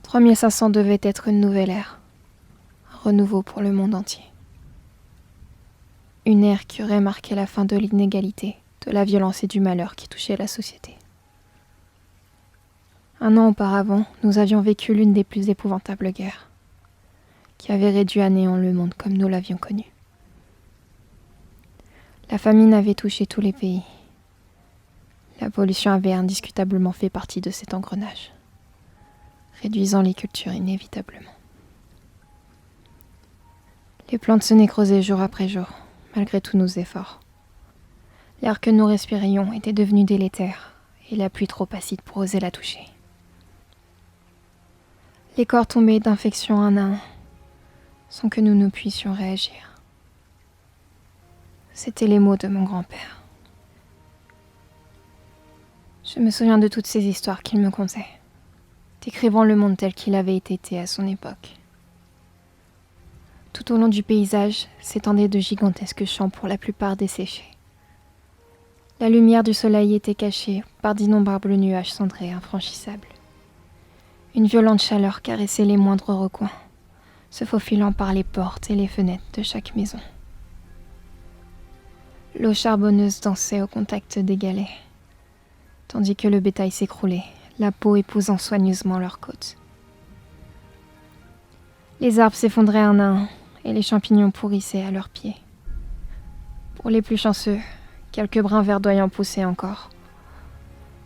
3500 devait être une nouvelle ère, un renouveau pour le monde entier. Une ère qui aurait marqué la fin de l'inégalité, de la violence et du malheur qui touchait la société. 1 an auparavant, nous avions vécu l'une des plus épouvantables guerres, qui avait réduit à néant le monde comme nous l'avions connu. La famine avait touché tous les pays. La pollution avait indiscutablement fait partie de cet engrenage, réduisant les cultures inévitablement. Les plantes se nécrosaient jour après jour, malgré tous nos efforts. L'air que nous respirions était devenu délétère, et la pluie trop acide pour oser la toucher. Les corps tombaient d'infection un à un, sans que nous ne puissions réagir. C'étaient les mots de mon grand-père. Je me souviens de toutes ces histoires qu'il me contait, décrivant le monde tel qu'il avait été à son époque. Tout au long du paysage s'étendaient de gigantesques champs pour la plupart desséchés. La lumière du soleil était cachée par d'innombrables nuages cendrés infranchissables. Une violente chaleur caressait les moindres recoins, se faufilant par les portes et les fenêtres de chaque maison. L'eau charbonneuse dansait au contact des galets, tandis que le bétail s'écroulait, la peau épousant soigneusement leurs côtes. Les arbres s'effondraient un à un, et les champignons pourrissaient à leurs pieds. Pour les plus chanceux, quelques brins verdoyants poussaient encore.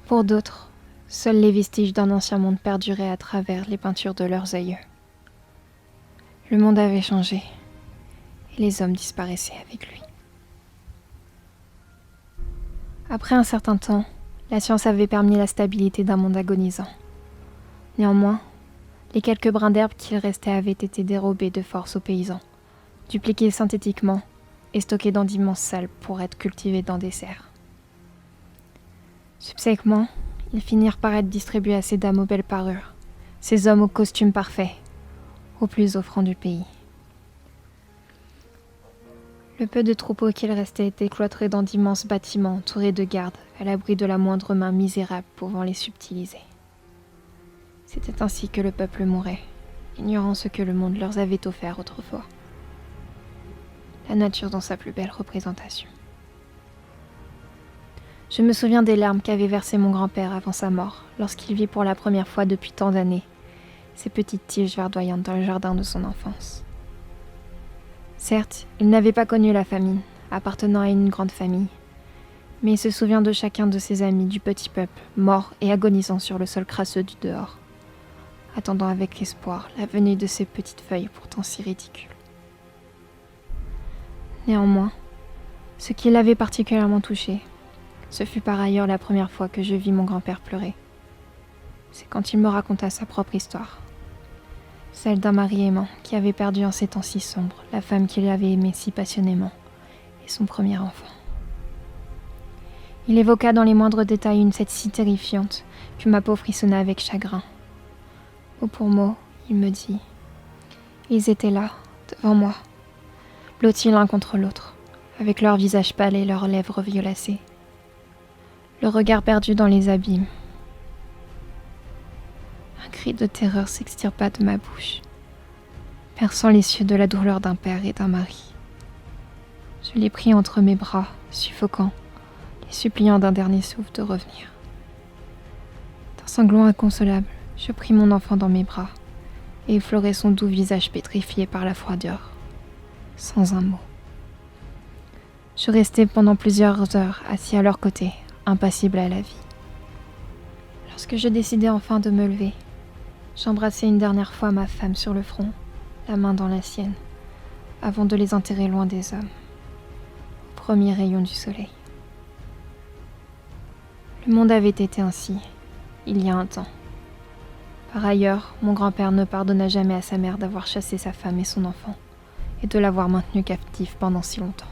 Pour d'autres, seuls les vestiges d'un ancien monde perduraient à travers les peintures de leurs aïeux. Le monde avait changé, et les hommes disparaissaient avec lui. Après un certain temps, la science avait permis la stabilité d'un monde agonisant. Néanmoins, les quelques brins d'herbe qu'il restait avaient été dérobés de force aux paysans, dupliqués synthétiquement et stockés dans d'immenses salles pour être cultivés dans des serres. Subséquemment, ils finirent par être distribués à ces dames aux belles parures, ces hommes aux costumes parfaits, aux plus offrants du pays. Le peu de troupeaux qu'il restait était cloîtré dans d'immenses bâtiments entourés de gardes, à l'abri de la moindre main misérable pouvant les subtiliser. C'était ainsi que le peuple mourait, ignorant ce que le monde leur avait offert autrefois. La nature dans sa plus belle représentation. Je me souviens des larmes qu'avait versées mon grand-père avant sa mort, lorsqu'il vit pour la première fois depuis tant d'années ces petites tiges verdoyantes dans le jardin de son enfance. Certes, il n'avait pas connu la famine, appartenant à une grande famille, mais il se souvient de chacun de ses amis du petit peuple, morts et agonisant sur le sol crasseux du dehors, attendant avec espoir la venue de ces petites feuilles pourtant si ridicules. Néanmoins, ce qui l'avait particulièrement touché, ce fut par ailleurs la première fois que je vis mon grand-père pleurer. C'est quand il me raconta sa propre histoire. Celle d'un mari aimant qui avait perdu en ces temps si sombres la femme qu'il avait aimée si passionnément et son premier enfant. Il évoqua dans les moindres détails une scène si terrifiante que ma peau frissonna avec chagrin. Mot pour mot, il me dit « Ils étaient là, devant moi, blottis l'un contre l'autre, avec leurs visages pâles et leurs lèvres violacées, le regard perdu dans les abîmes. Un cri de terreur s'extirpa de ma bouche, perçant les cieux de la douleur d'un père et d'un mari. Je les pris entre mes bras, suffocant, les suppliant d'un dernier souffle de revenir. D'un sanglant inconsolable, je pris mon enfant dans mes bras et effleurai son doux visage pétrifié par la froideur, sans un mot. Je restai pendant plusieurs heures assis à leur côté, impassible à la vie. Lorsque je décidai enfin de me lever, j'embrassai une dernière fois ma femme sur le front, la main dans la sienne, avant de les enterrer loin des hommes, au premier rayon du soleil. Le monde avait été ainsi, il y a un temps. Par ailleurs, mon grand-père ne pardonna jamais à sa mère d'avoir chassé sa femme et son enfant, et de l'avoir maintenu captif pendant si longtemps.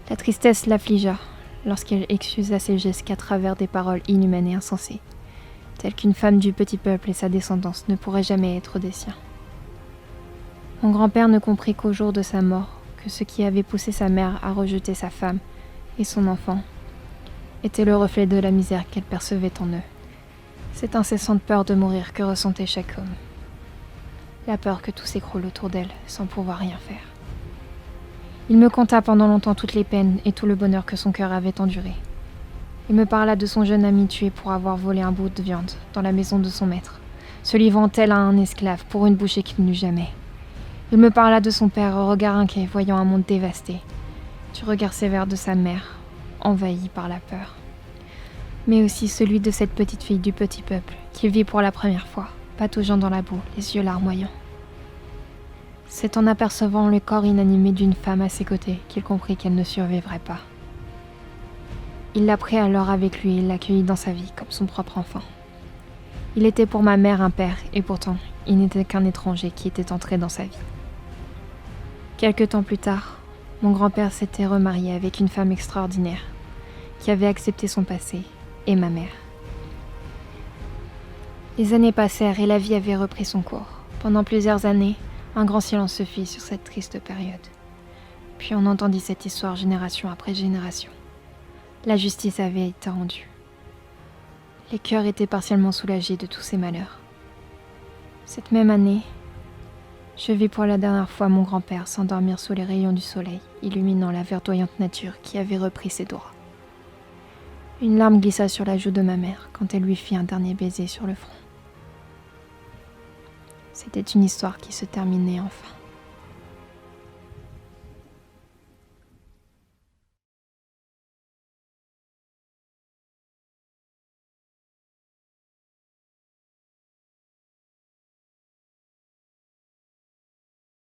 La tristesse l'affligea lorsqu'elle excusa ses gestes qu'à travers des paroles inhumaines et insensées, telles qu'une femme du petit peuple et sa descendance ne pourraient jamais être des siens. Mon grand-père ne comprit qu'au jour de sa mort que ce qui avait poussé sa mère à rejeter sa femme et son enfant était le reflet de la misère qu'elle percevait en eux, Cette incessante peur de mourir que ressentait chaque homme. La peur que tout s'écroule autour d'elle sans pouvoir rien faire. Il me conta pendant longtemps toutes les peines et tout le bonheur que son cœur avait enduré. Il me parla de son jeune ami tué pour avoir volé un bout de viande dans la maison de son maître, se livrant tel à un esclave pour une bouchée qu'il n'eut jamais. Il me parla de son père au regard inquiet, voyant un monde dévasté, du regard sévère de sa mère, envahie par la peur. Mais aussi celui de cette petite fille du petit peuple, qu'il vit pour la première fois, pataugeant dans la boue, les yeux larmoyants. C'est en apercevant le corps inanimé d'une femme à ses côtés qu'il comprit qu'elle ne survivrait pas. Il la prit alors avec lui et l'accueillit dans sa vie comme son propre enfant. Il était pour ma mère un père, et pourtant, il n'était qu'un étranger qui était entré dans sa vie. Quelque temps plus tard, mon grand-père s'était remarié avec une femme extraordinaire, qui avait accepté son passé, et ma mère. Les années passèrent et la vie avait repris son cours. Pendant plusieurs années, un grand silence se fit sur cette triste période. Puis on entendit cette histoire génération après génération. La justice avait été rendue. Les cœurs étaient partiellement soulagés de tous ces malheurs. Cette même année, je vis pour la dernière fois mon grand-père s'endormir sous les rayons du soleil, illuminant la verdoyante nature qui avait repris ses droits. Une larme glissa sur la joue de ma mère quand elle lui fit un dernier baiser sur le front. C'était une histoire qui se terminait enfin.